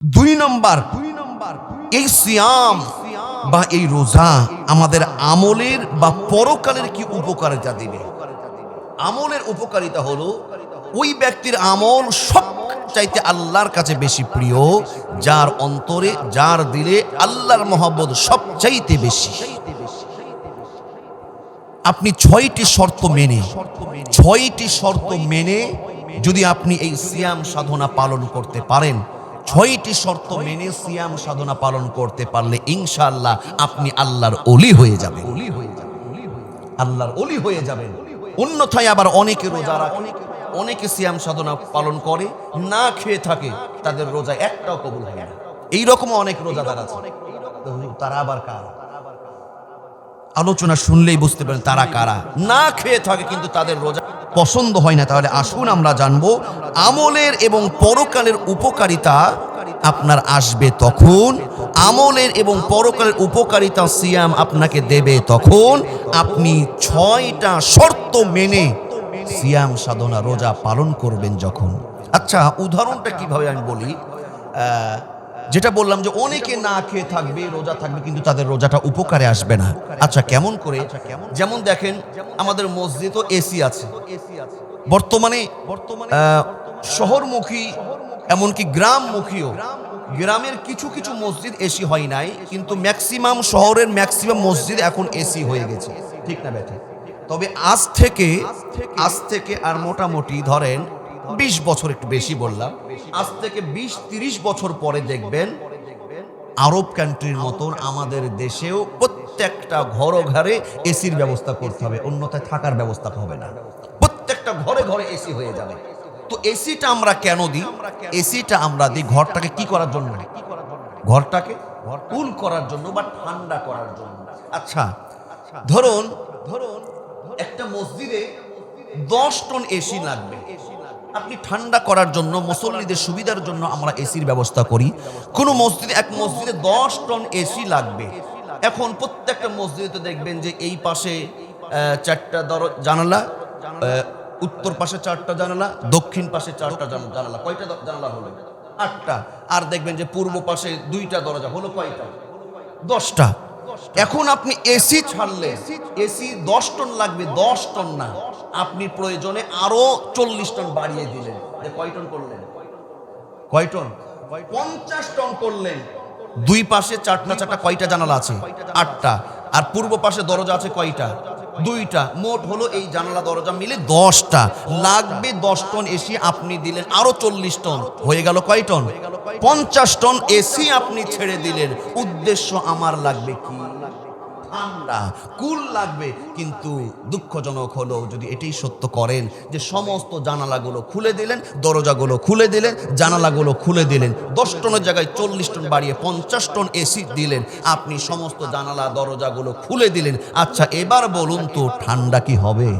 দুই নম্বর, এই সিয়াম বা এই রোজা আমাদের আমলের বা পরকালের কি উপকারিতা দিবে। আমলের উপকারিতা হলো ওই ব্যক্তির আমল সব চাইতে আল্লাহর কাছে বেশি প্রিয়, যার অন্তরে যার দিলে আল্লাহর মহব্বত সবচাইতে বেশি। আপনি ছয়টি শর্ত মেনে যদি আপনি এই সিয়াম সাধনা পালন করতে পারেন, ছয়টি শর্ত মেনে সিয়াম সাধনা পালন করতে পারলে ইনশাআল্লাহ আপনি আল্লাহর ওলি হয়ে যাবেন, আল্লাহর ওলি হয়ে যাবেন। অন্যথায় আবার অনেকে রোজা রাখে, অনেকে সিয়াম সাধনা পালন করে, না খেয়ে থাকে, তাদের রোজা একটাও কবুল হয় না। এইরকম অনেক রোজাদার আছে। তারা আবার কারা? আলোচনা শুনলেই বুঝতে পারেন তারা কারা। না খেয়ে থাকে কিন্তু তাদের রোজা পছন্দ হয় না। তাহলে আসুন আমরা জানবো আমলের এবং পরকালের উপকারিতা আপনার আসবে তখন, আমলের এবং পরকালের উপকারিতা সিয়াম আপনাকে দেবে তখন আপনি ছয়টা শর্ত মেনে সিয়াম সাধনা রোজা পালন করবেন যখন। আচ্ছা, উদাহরণটা কিভাবে আমি বলি। যেটা বললাম যে অনেকে না খেয়ে থাকবে, রোজা থাকবে, কিন্তু তাদের রোজাটা উপকারে আসবে না। আচ্ছা, কেমন করে? যেমন দেখেন, আমাদের মসজিদও এসি আছে বর্তমানে, শহরমুখী এমনকি গ্রামমুখীও। গ্রামের কিছু কিছু মসজিদ এসি হয় নাই, কিন্তু ম্যাক্সিমাম শহরের ম্যাক্সিমাম মসজিদ এখন এসি হয়ে গেছে, ঠিক না বেঠে? তবে আজ থেকে আর মোটামুটি ধরেন 20 বছর, একটু বেশি বললাম, আজ থেকে 20-30 বছর পরে দেখবেন আরব কান্ট্রির মতন আমাদের দেশেও প্রত্যেকটা ঘরে এসির ব্যবস্থা করতে হবে, অন্যথায় থাকার ব্যবস্থা হবে না। প্রত্যেকটা ঘরে ঘরে এসি হয়ে যাবে। তো এসিটা আমরা কেন দিই? এসিটা আমরা দিই ঘরটাকে কি করার জন্য? ঘরটাকে কুল করার জন্য বা ঠান্ডা করার জন্য। আচ্ছা, ধরুন একটা মসজিদে 10 টন এসি লাগবে। আপনি ঠান্ডা করার জন্য, মুসল্লিদের সুবিধার জন্য আমরা এসির ব্যবস্থা করি। কোন মসজিদে, এক মসজিদে 10 টন এসি লাগবে। এখন প্রত্যেকটা মসজিদে দেখবেন যে এই পাশে 4টা জানালা, উত্তর পাশে 4টা জানালা, দক্ষিণ পাশে 4টা জানালা। কয়টা জানালা হলো? 8টা। আর দেখবেন যে পূর্ব পাশে 2টা দরজা, হলো কয়টা? 10টা। এখন আপনি এসি ছাড়লে, এসি 10 টন লাগবে, 10 টন না, আপনি প্রয়োজনে আরো 40 টন বাড়িয়ে দিলেন। কয় টন করলেন? কয় টন? 50 টন করলেন। দুই পাশে 4টা কয়টা জানালা আছে? 8টা। আর পূর্ব পাশে দরজা আছে কয়টা? 2টা। মোট হলো এই জানালা দরজা মিলে 10টা। লাগবে 10 টন এসি, আপনি দিলেন আরো 40 টন, হয়ে গেল কয় টন? 50 টন এসি আপনি ছেড়ে দিলেন। উদ্দেশ্য আমার লাগবে কি? ঠান্ডা, কুল লাগবে। কিন্তু দুঃখজনক হলো, যদি এটাই সত্য করেন যে সমস্ত জানালাগুলো খুলে দিলেন, দরজাগুলো খুলে দিলেন, জানালাগুলো খুলে দিলেন, 10 টনের জায়গায় 40 টন বাড়িয়ে 50 টন এসি দিলেন, আপনি সমস্ত জানালা দরজাগুলো খুলে দিলেন। আচ্ছা, এবার বলুন তো ঠান্ডা কি হবে?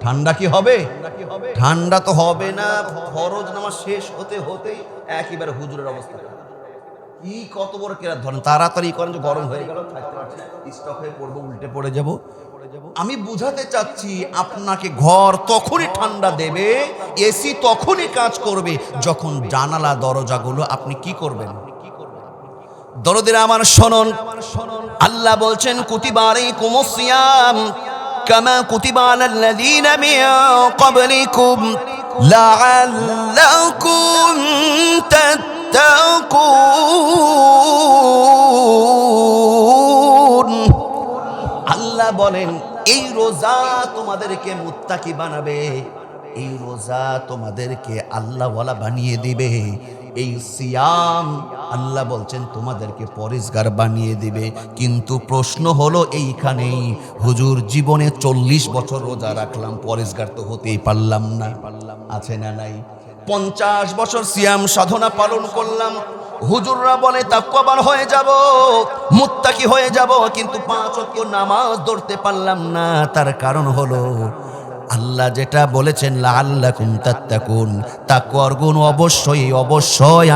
ঠান্ডা কি হবে? ঠান্ডা তো হবে না। ফরজ নামাজ শেষ হতে হতেই একেবারে হুজুরের অবস্থা কি, কত বড় কেরাত ধরেন, তাড়াতাড়ি করেন যে গরম হয়ে গেল, থাকতে পারছি না, স্টক হয়ে পড়বো, উল্টে পড়ে যাব। আমি বুঝাতে চাচ্ছি, আপনাকে ঘর তখনই ঠান্ডা দেবে, এসি তখনই কাজ করবে যখন জানালা দরজাগুলো আপনি কি করবেন? দরদের আমার শুনুন, আল্লাহ বলছেন কুতিবা আলাইকুমুস সিয়াম কামা কুতিবা আলাল্লাযীনা মিন ক্বাবলিকুম লাআল্লাকুম তাত্তাকুন। আল্লাহ বলেন এই রোজা তোমাদেরকে মুত্তাকি বানাবে, এই রোজা তোমাদেরকে আল্লাহওয়ালা বানিয়ে দিবে। এই সিয়াম আল্লাহ বলছেন তোমাদেরকে পরেজগার বানিয়ে দিবে। কিন্তু প্রশ্ন হলো এইখানেই, হুজুর জীবনে 40 বছর রোজা রাখলাম, পরেজগার তো হতেই পারলাম না। আছে না নাই? 50 বছর সিয়াম সাধনা পালন করলাম, হুজুররা বলে তাকওয়াবান হয়ে যাব, মুত্তাকি হয়ে যাব, কিন্তু 5 ওয়াক্ত নামাজ ধরতে পারলাম না। তার কারণ হলো আল্লাহ যেটা বলেছেন লাআল্লাকুম তাত্তাকুন, তাকওয়ার গুণ অবশ্যই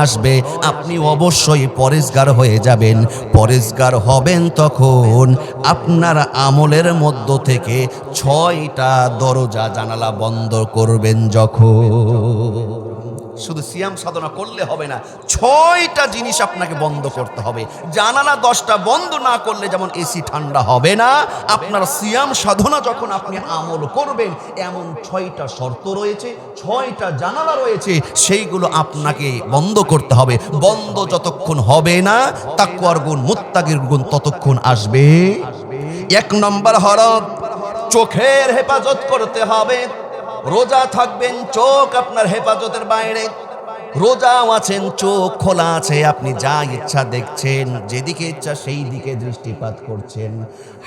আসবে। আপনি অবশ্যই পরেজগার হয়ে যাবেন। পরেজগার হবেন তখন আপনার আমলের মধ্য থেকে 6টা দরজা জানালা বন্ধ করবেন যখন। শুধু সিয়াম সাধনা করলে হবে না, 6টা জিনিস আপনাকে বন্ধ করতে হবে। জানালা 10টা বন্ধ না করলে যেমন এসি ঠান্ডা হবে না, আপনার সিয়াম সাধনা যখন আপনি আমল করবেন, এমন 6টা শর্ত রয়েছে, 6টা জানালা রয়েছে, সেইগুলো আপনাকে বন্ধ করতে হবে। বন্ধ যতক্ষণ হবে না, তাকওয়ার গুণ, মুত্তাকির গুণ ততক্ষণ আসবে। 1 নম্বর হলো চোখের হেফাজত করতে হবে। রোজা থাকবেন, চোখ আপনার হেফাজতের বাইরে। রোজাও আছেন, চোখ খোলা আছে, আপনি যা ইচ্ছা দেখছেন, যেদিকে ইচ্ছা সেই দিকে দৃষ্টিপাত করছেন।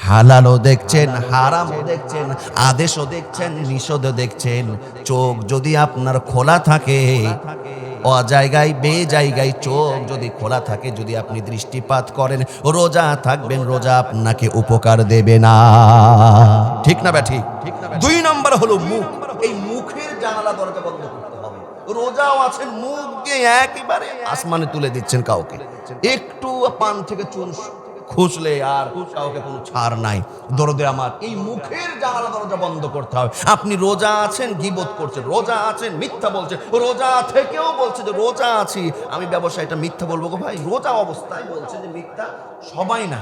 হালালও দেখছেন, হারামও দেখছেন, আদেশও দেখছেন, নিষেধও দেখছেন। চোখ যদি আপনার খোলা থাকে, অজায়গায় বেজায়গায় চোখ যদি খোলা থাকে, যদি আপনি দৃষ্টিপাত করেন, রোজা থাকবেন, রোজা আপনাকে উপকার দেবে না। ঠিক না ব্যাঠিক? 2 নম্বর হলো মুখ। এই মুখের জানালা দরজা বন্ধ করতে হবে। রোজাও আছেন, মুখ দিয়ে একেবারে আসমানে তুলে দিচ্ছেন কাউকে, একটু পান থেকে চুন খুঁজলে আর কাউকে কোনো ছাড় নাই। দরদে আমার, এই মুখের জানালা দরজা বন্ধ করতে হবে। আপনি রোজা আছেন, গীবত করছেন, রোজা আছেন, মিথ্যা বলছেন, রোজা থেকেও বলছে যে রোজা আছি, আমি ব্যবসায়টা মিথ্যা বলবো গো ভাই, রোজা অবস্থায় বলছে যে মিথ্যা। সবাই না,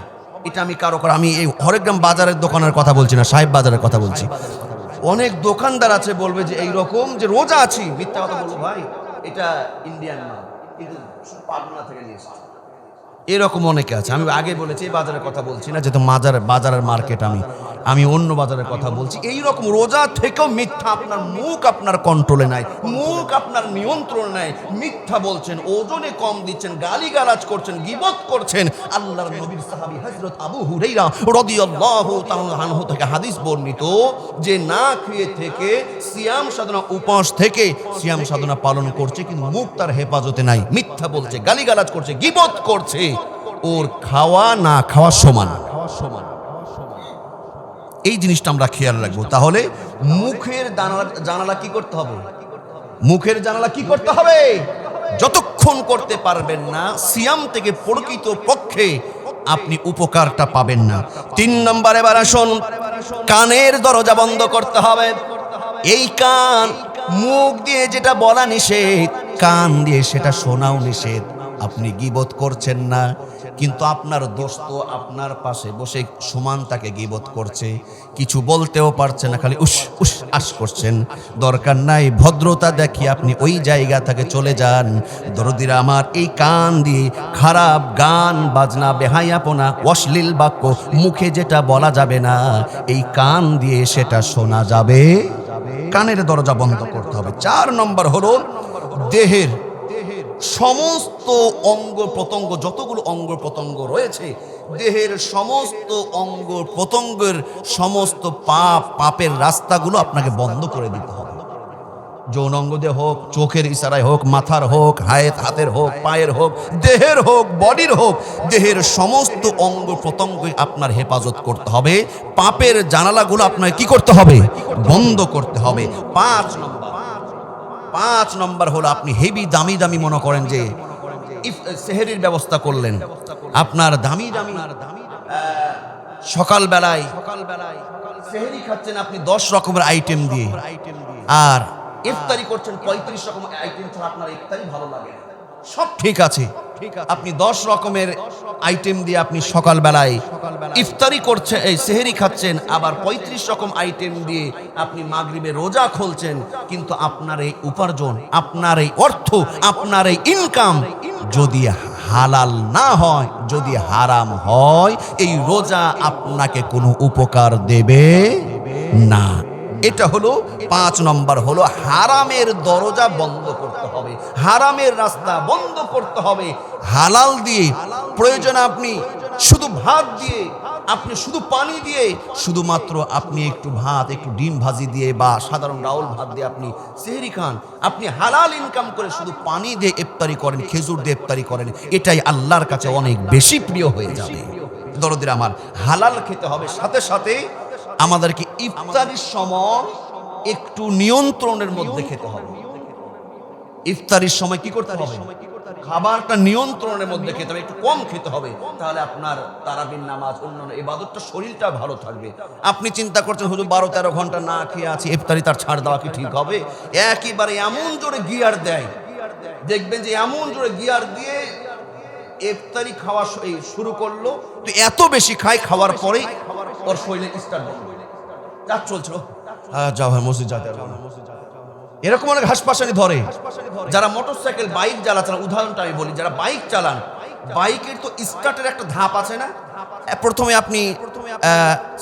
এটা আমি কারো আমি এই হরেগ্রাম বাজারের দোকানের কথা বলছি না, সাহেব বাজারের কথা বলছি। অনেক দোকানদার আছে বলবে যে এইরকম যে রোজা আছি, মিথ্যা কথা বলবো ভাই, এটা ইন্ডিয়ান মাল, কিন্তু পাবনা থেকে নিয়ে এসেছে। এরকম অনেকে আছে। আমি আগে বলেছি এই বাজারের কথা বলছি না, যেহেতু বাজারের মার্কেট, আমি অন্য বাজারের কথা বলছি। এই রকম রোজা থেকেও মিথ্যা, আপনার মুখ আপনার কন্ট্রোলে নাই, মুখ আপনার নিয়ন্ত্রণে নাই, মিথ্যা বলছেন, ওজনে কম দিচ্ছেন, গালিগালাজ করছেন, গীবত করছেন। আল্লাহর নবীর সাহাবী হযরত আবু হুরায়রা রাদিয়াল্লাহু তাআলা আনহু থেকে হাদিস বর্ণিত যে না খেয়ে থেকে সিয়াম সাধনা, উপবাস থেকে সিয়াম সাধনা পালন করছে, কিন্তু মুখ তার হেফাজতে নাই, মিথ্যা বলছে, গালিগালাজ করছে, গীবত করছে। ওর খাওয়া না খাওয়া সমান। এই জিনিসটা আমরা খেয়াল রাখবো। তাহলে মুখের জানালা কি করতে হবে? মুখের জানালা কি করতে হবে? যতক্ষণ করতে পারবেন না, সিয়াম থেকে প্রকৃত পক্ষে আপনি উপকারটা পাবেন না। 3 নম্বরে এবার আসুন, কানের দরজা বন্ধ করতে হবে। এই কান, মুখ দিয়ে যেটা বলা নিষেধ, কান দিয়ে সেটা শোনাও নিষেধ। আপনি গীবত করছেন না, কিন্তু আপনার দোস্ত আপনার পাশে বসে সমান তাকে গীবত করছে, কিছু বলতেও পারছে না, খালি উস উস আস করছেন। দরকার নাই, ভদ্রতা দেখিয়ে আপনি ওই জায়গা থেকে চলে যান। দরদিরা আমার, এই কান দিয়ে খারাপ গান বাজনা, বেহায়াপনা, অশ্লীল বাক্য, মুখে যেটা বলা যাবে না, এই কান দিয়ে সেটা শোনা যাবে। কানের দরজা বন্ধ করতে হবে। 4 নম্বর হলো দেহের সমস্ত অঙ্গ প্রত্যঙ্গ, যতগুলো অঙ্গ প্রত্যঙ্গ রয়েছে, দেহের সমস্ত অঙ্গ প্রত্যঙ্গের সমস্ত পাপের রাস্তাগুলো আপনাকে বন্ধ করে দিতে হবে। যৌন অঙ্গ দিয়ে হোক, চোখের ইশারায় হোক, মাথার হোক, হাতের হোক, পায়ের হোক, দেহের হোক, বডির হোক, দেহের সমস্ত অঙ্গ প্রত্যঙ্গ আপনার হেফাজত করতে হবে। পাপের জানালাগুলো আপনাকে কি করতে হবে? বন্ধ করতে হবে। 5 নম্বর হলো, আপনি হেভি দামি দামি মনে করেন যে সেহরির ব্যবস্থা করলেন, আপনার দামি দামি সকালবেলায় সেহরি খাচ্ছেন আপনি 10 রকমের আইটেম দিয়ে, আর ইফতারি করছেন 35 রকমের আইটেম ছাড়া, আপনার ইফতারি ভালো লাগে না। সব ঠিক আছে, আপনি 10 রকমের আইটেম দিয়ে আপনি সকালবেলায় ইফতারি করছেন, এই সেহরি খাচ্ছেন, আবার 35 রকম আইটেম দিয়ে আপনি মাগরিবে রোজা খুলছেন, কিন্তু আপনার এই উপার্জন, আপনার এই অর্থ, আপনার এই ইনকাম যদি হালাল না হয়, যদি হারাম হয়, এই রোজা আপনাকে কোনো উপকার দেবে না। এটা হলো 5 নম্বর হলো, হারামের দরজা বন্ধ করতে হবে, হারামের রাস্তা বন্ধ করতে হবে। হালাল দিয়ে, প্রয়োজন আপনি শুধু ভাত দিয়ে, আপনি শুধু পানি দিয়ে, শুধুমাত্র আপনি একটু ভাত, একটু ডিম ভাজি দিয়ে বা সাধারণ ডাউল ভাত দিয়ে আপনি সেহরি খান, আপনি হালাল ইনকাম করে শুধু পানি দিয়ে ইফতারি করেন, খেজুর দিয়ে ইফতারি করেন, এটাই আল্লাহর কাছে অনেক বেশি প্রিয় হয়ে যাবে। দরদিরা আমার, হালাল খেতে হবে, সাথে সাথে আমাদেরকে ইফতারির সময় একটু নিয়ন্ত্রণের মধ্যে খেতে হবে। ইফতারির সময় কি করতে হবে? খাবারটা নিয়ন্ত্রণের মধ্যে খেতে হবে, একটু কম খেতে হবে। তাহলে আপনার তারাবির নামাজ, অন্যান্য ইবাদতটা, শরীরটা ভালো থাকবে। আপনি চিন্তা করছেন হুজুর 12-13 ঘন্টা না খেয়ে আছি, ইফতারি তার ছাড় দেওয়া কি ঠিক হবে? একেবারে এমন জোরে গিয়ার দেয়, দেখবেন যে এমন জোরে গিয়ার দিয়ে ইফতারি খাওয়া শুরু করলো, তো এত বেশি খায়, খাওয়ার পরেই ওর শরীরে স্টার্ট যা চলছিল, যাও ভাই মসজিদ যেতে হবে না। এরকম অনেক হাসপাশানি ধরে। যারা মোটরসাইকেল বাইক চালান, উদাহরণটা আমি বলি, যারা বাইক চালান, বাইকের তো স্টার্টের একটা ধাপ আছে না? প্রথমে আপনি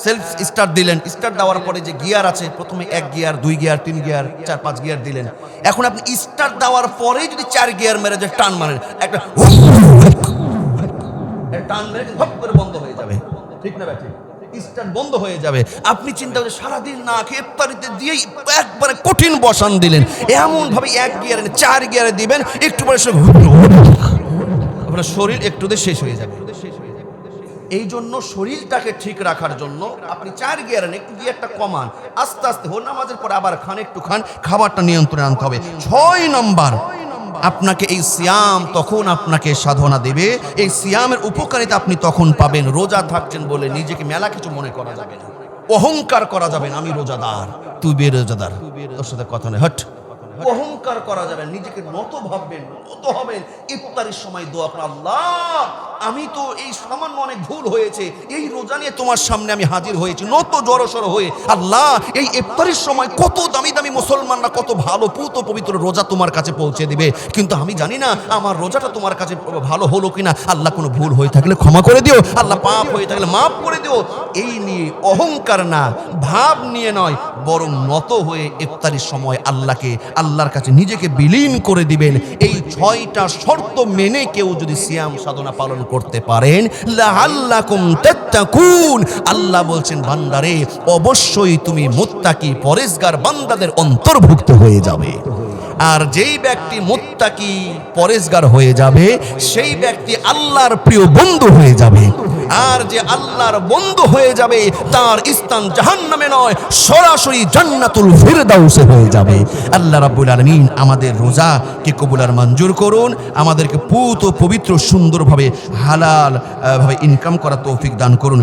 সেলফ স্টার্ট দিলেন, স্টার্ট দেওয়ার পরে যে গিয়ার আছে, প্রথমে 1 গিয়ার 2 গিয়ার 3 গিয়ার 4-5 গিয়ার দিলেন। এখন আপনি স্টার্ট দেওয়ার পরেই যদি 4 গিয়ার মেরে যে টান মারেন, একটা টান মেরে হপ করে বন্ধ হয়ে যাবে, ঠিক না ব্যাটি? স্টার্ট বন্ধ হয়ে যাবে। আপনি চিন্তা করেন সারাদিন না খেয়ে ইফতারিতে দিয়েই একবারে কঠিন বসান দিলেন, এমন ভাবে 1 গিয়ারে 4 গিয়ারে দিবেন, একটু পরে আপনার শরীর একটু দিয়ে শেষ হয়ে যাবে। এই জন্য শরীরটাকে ঠিক রাখার জন্য আপনি 4 গিয়ারে একটু গিয়ারটা কমান, আস্তে আস্তে নামাজের পর আবার খান, একটু খান, খাবারটা নিয়ন্ত্রণে আনতে হবে। 6 নম্বর, আপনাকে এই সিয়াম তখন আপনাকে সাধনা দেবে, এই সিয়ামের উপকারিতা আপনি তখন পাবেন। রোজা থাকছেন বলে নিজেকে মেলা কিছু মনে করা যাবে না, অহংকার করা যাবে না, আমি রোজাদার, তুই বেরোজাদার, তোর সাথে কথা নেই, হট। অহংকার করা যাবে, নিজেকে নত ভাববেন, নত হবেন। ইফতারির সময় দোয়া করেন, আল্লাহ আমি তো এই সামান্য অনেক ভুল হয়েছে, এই রোজা নিয়ে তোমার সামনে আমি হাজির হয়েছি নত জড়সড় হয়ে। আল্লাহ এই ইফতারির সময় কত দামি দামি মুসলমানরা কত ভালো পুত পবিত্র রোজা তোমার কাছে পৌঁছে দিবে, কিন্তু আমি জানি না আমার রোজাটা তোমার কাছে ভালো হলো কিনা। আল্লাহ কোনো ভুল হয়ে থাকলে ক্ষমা করে দিও, আল্লাহ পাপ হয়ে থাকলে মাফ করে দিও। এই নিয়ে অহংকার না, ভাব নিয়ে নয়, বরং নত হয়ে ইফতারির সময় আল্লাহর কাছে নিজেকে বিলীন করে দিবেন। এই 6টা শর্ত মেনে কেউ যদি সিয়াম সাধনা পালন করতে পারেন, লাআল্লাকুম তাত্তাকুন, আল্লাহ বলছেন বান্দারে অবশ্যই তুমি মুত্তাকি পরেজগার বান্দাদের অন্তর্ভুক্ত হয়ে যাবে। আর যেই ব্যক্তি মুত্তাকি পরেজগার হয়ে যাবে, সেই ব্যক্তি আল্লাহর প্রিয় বন্ধু হয়ে যাবে। আর যে আল্লাহর বন্ধু হয়ে যাবে, তার স্থান জাহান্নামে নয়, সরাসরি জান্নাতুল ফিরদাউসে হয়ে যাবে। আল্লাহ রাব্বুল আলামিন আমাদের রোজাকে কবুল আর মঞ্জুর করুন, আমাদেরকে পুত ও পবিত্র সুন্দরভাবে হালাল ভাবে ইনকাম করার তৌফিক দান করুন।